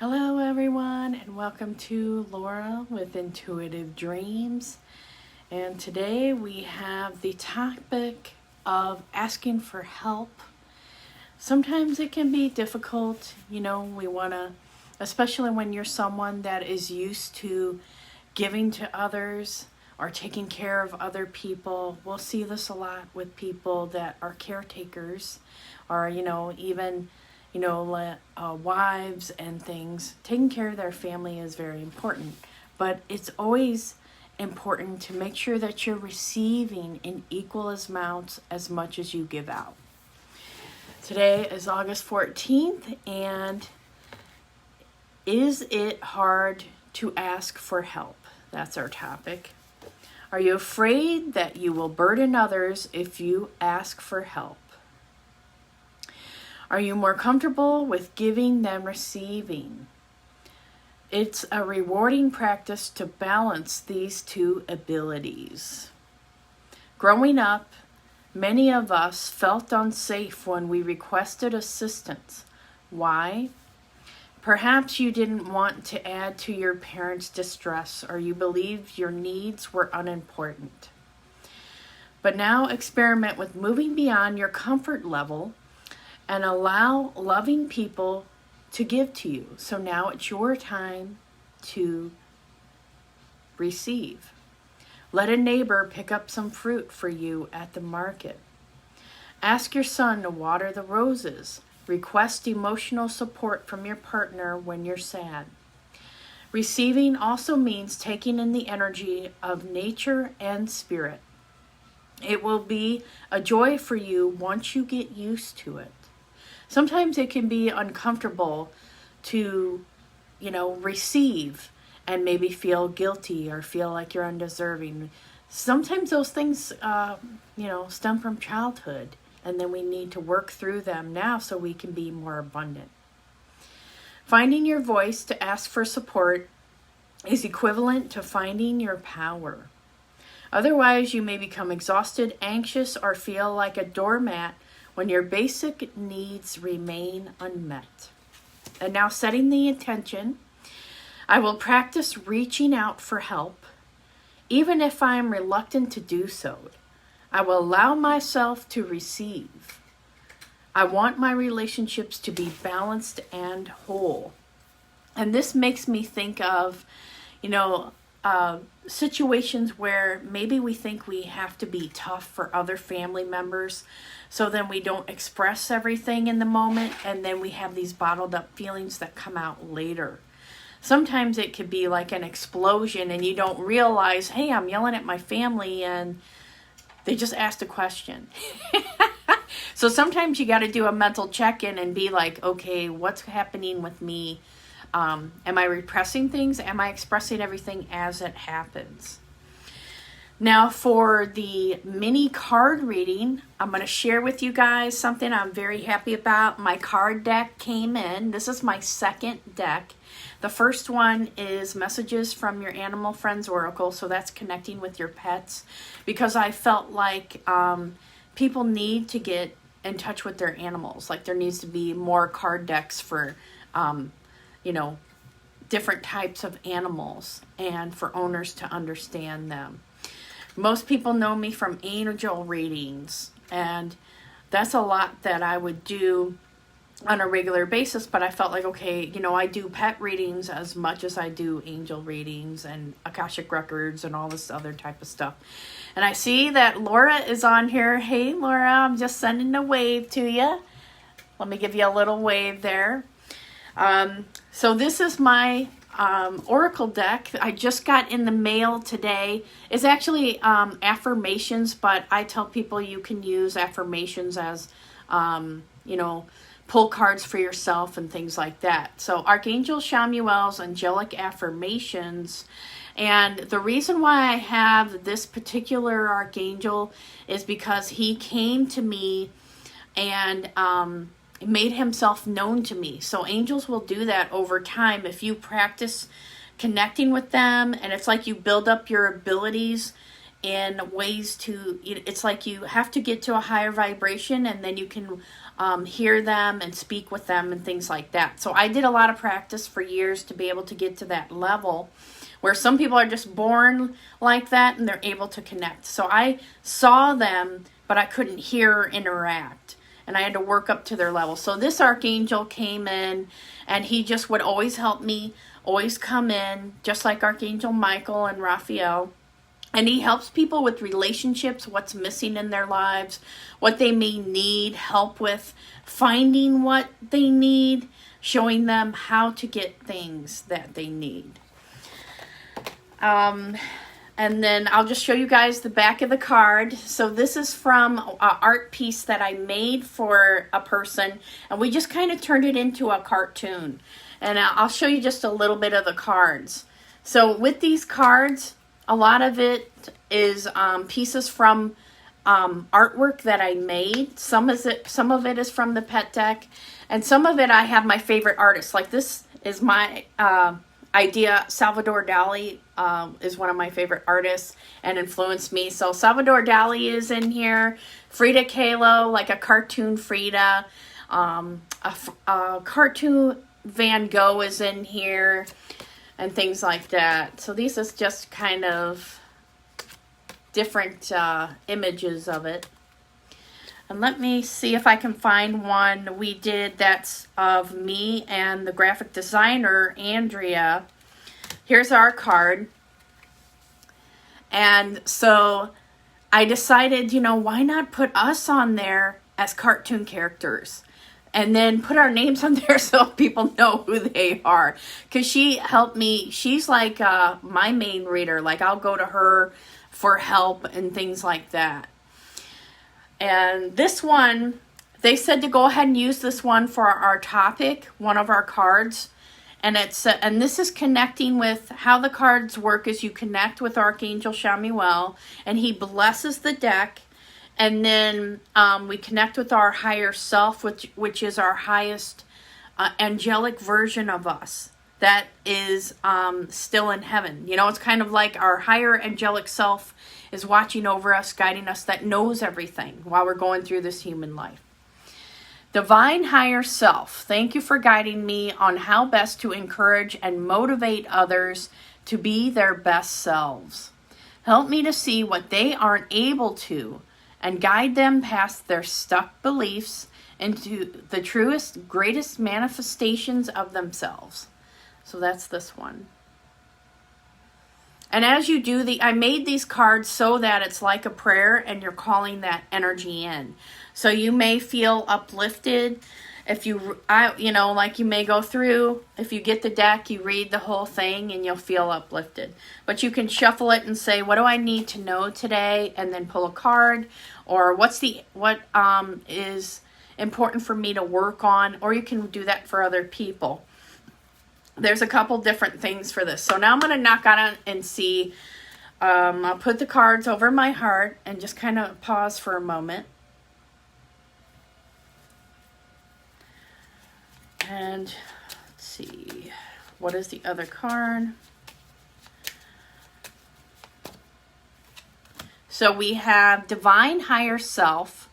Hello everyone, and welcome to Laura with Intuitive Dreams. And today we have the topic of asking for help. Sometimes it can be difficult, we want to, especially when you're someone that is used to giving to others or taking care of other people. We'll see this a lot with people that are caretakers or, even wives and things. Taking care of their family is very important, but it's always important to make sure that you're receiving in equal amounts as much as you give out. Today is August 14th, and is it hard to ask for help? That's our topic. Are you afraid that you will burden others if you ask for help? Are you more comfortable with giving than receiving? It's a rewarding practice to balance these two abilities. Growing up, many of us felt unsafe when we requested assistance. Why? Perhaps you didn't want to add to your parents' distress, or you believed your needs were unimportant. But now experiment with moving beyond your comfort level and allow loving people to give to you. So now it's your time to receive. Let a neighbor pick up some fruit for you at the market. Ask your son to water the roses. Request emotional support from your partner when you're sad. Receiving also means taking in the energy of nature and spirit. It will be a joy for you once you get used to it. Sometimes it can be uncomfortable to, receive and maybe feel guilty or feel like you're undeserving. Sometimes those things, stem from childhood, and then we need to work through them now so we can be more abundant. Finding your voice to ask for support is equivalent to finding your power. Otherwise, you may become exhausted, anxious, or feel like a doormat when your basic needs remain unmet. And now setting the intention, I will practice reaching out for help, even if I am reluctant to do so. I will allow myself to receive. I want my relationships to be balanced and whole. And this makes me think of, situations where maybe we think we have to be tough for other family members, so then we don't express everything in the moment, and then we have these bottled up feelings that come out later. Sometimes it could be like an explosion and you don't realize, hey, I'm yelling at my family and they just asked a question. So sometimes you got to do a mental check-in and be like, okay, what's happening with me? Am I repressing things? Am I expressing everything as it happens? Now for the mini card reading, I'm going to share with you guys something I'm very happy about. My card deck came in. This is my second deck. The first one is Messages from Your Animal Friends Oracle. So that's connecting with your pets, because I felt like people need to get in touch with their animals. Like there needs to be more card decks for different types of animals and for owners to understand them. Most people know me from angel readings, and that's a lot that I would do on a regular basis, but I felt like, okay, I do pet readings as much as I do angel readings and Akashic records and all this other type of stuff. And I see that Laura is on here. Hey, Laura, I'm just sending a wave to you. Let me give you a little wave there. So this is my Oracle deck I just got in the mail today. It's actually Affirmations, but I tell people you can use Affirmations as, pull cards for yourself and things like that. So Archangel Chamuel's Angelic Affirmations. And the reason why I have this particular Archangel is because he came to me and made himself known to me. So angels will do that over time if you practice connecting with them, and it's like you build up your abilities in ways to, it's like you have to get to a higher vibration, and then you can hear them and speak with them and things like that. So I did a lot of practice for years to be able to get to that level, where some people are just born like that and they're able to connect. So I saw them, but I couldn't hear or interact, and I had to work up to their level. So this archangel came in, and he just would always help me, always come in, just like Archangel Michael and Raphael. And he helps people with relationships, what's missing in their lives, what they may need help with, finding what they need, showing them how to get things that they need. And then I'll just show you guys the back of the card. So this is from an art piece that I made for a person, and we just kind of turned it into a cartoon. And I'll show you just a little bit of the cards. So with these cards, a lot of it is pieces from artwork that I made. Some of it is from the pet deck, and some of it I have my favorite artists. Like this is my idea. Salvador Dali is one of my favorite artists and influenced me. So Salvador Dali is in here. Frida Kahlo, like a cartoon Frida. A cartoon Van Gogh is in here, and things like that. So these is just kind of different images of it. And let me see if I can find one we did that's of me and the graphic designer, Andrea. Here's our card. And so I decided, why not put us on there as cartoon characters? And then put our names on there so people know who they are. Because she helped me. She's like my main reader. Like I'll go to her for help and things like that. And this one, they said to go ahead and use this one for our topic, one of our cards. And and this is connecting with how the cards work is you connect with Archangel Chamuel, and he blesses the deck. And then we connect with our higher self, which is our highest angelic version of us that is still in heaven. It's kind of like our higher angelic self is watching over us, guiding us, that knows everything while we're going through this human life. Divine higher self, thank you for guiding me on how best to encourage and motivate others to be their best selves. Help me to see what they aren't able to, and guide them past their stuck beliefs into the truest, greatest manifestations of themselves. So that's this one. And as you do I made these cards so that it's like a prayer and you're calling that energy in. So you may feel uplifted if you may go through, if you get the deck, you read the whole thing and you'll feel uplifted. But you can shuffle it and say, what do I need to know today? And then pull a card, or what is important for me to work on, or you can do that for other people. There's a couple different things for this. So now I'm going to knock on it and see. I'll put the cards over my heart and just kind of pause for a moment. And let's see, what is the other card? So we have Divine Higher Self.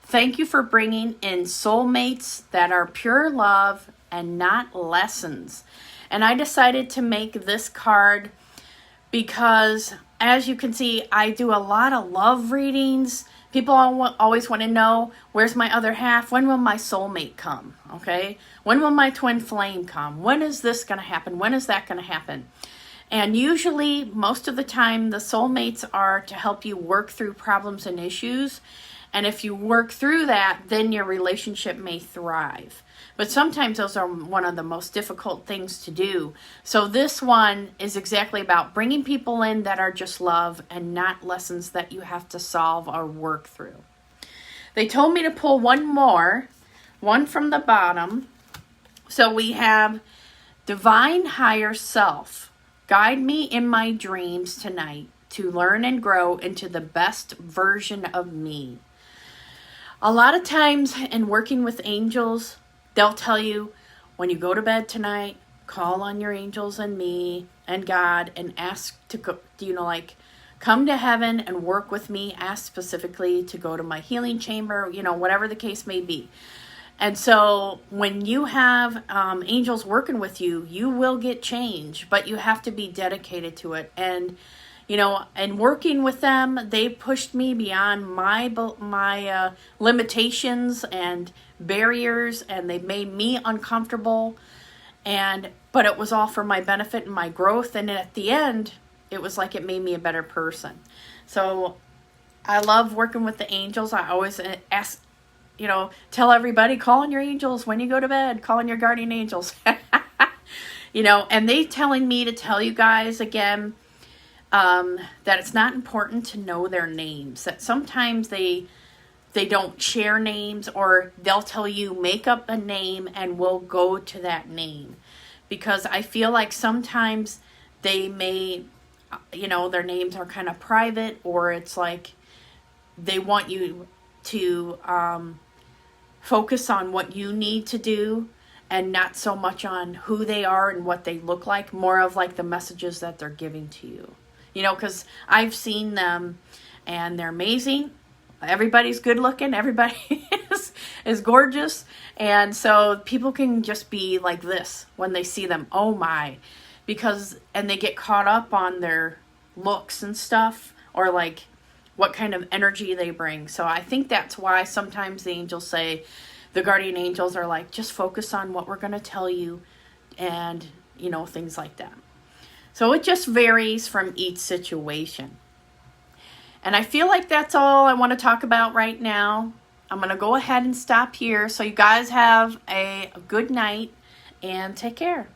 Thank you for bringing in soulmates that are pure love and not lessons. And I decided to make this card because, as you can see, I do a lot of love readings. People always want to know, where's my other half? When will my soulmate come? Okay? When will my twin flame come? When is this going to happen? When is that going to happen? And usually, most of the time, the soulmates are to help you work through problems and issues. And if you work through that, then your relationship may thrive. But sometimes those are one of the most difficult things to do. So this one is exactly about bringing people in that are just love and not lessons that you have to solve or work through. They told me to pull one more, one from the bottom. So we have Divine Higher Self. Guide me in my dreams tonight to learn and grow into the best version of me. A lot of times in working with angels, they'll tell you, when you go to bed tonight, call on your angels and me and God and ask to go, come to heaven and work with me. Ask specifically to go to my healing chamber, whatever the case may be. And so when you have angels working with you, you will get change, but you have to be dedicated to it. And, and working with them, they pushed me beyond my limitations and barriers, and they made me uncomfortable. But it was all for my benefit and my growth. And at the end, it was like it made me a better person. So I love working with the angels. I always ask, tell everybody, call on your angels when you go to bed, call on your guardian angels. And they telling me to tell you guys again, that it's not important to know their names, that sometimes they don't share names, or they'll tell you make up a name and we'll go to that name. Because I feel like sometimes they may, their names are kind of private, or it's like they want you to focus on what you need to do and not so much on who they are and what they look like, more of like the messages that they're giving to you. Because I've seen them and they're amazing. Everybody's good looking. Everybody is gorgeous. And so people can just be like this when they see them. Oh my. And they get caught up on their looks and stuff, or like what kind of energy they bring. So I think that's why sometimes the angels say, the guardian angels are like, just focus on what we're going to tell you, and, things like that. So it just varies from each situation. And I feel like that's all I want to talk about right now. I'm going to go ahead and stop here. So you guys have a good night and take care.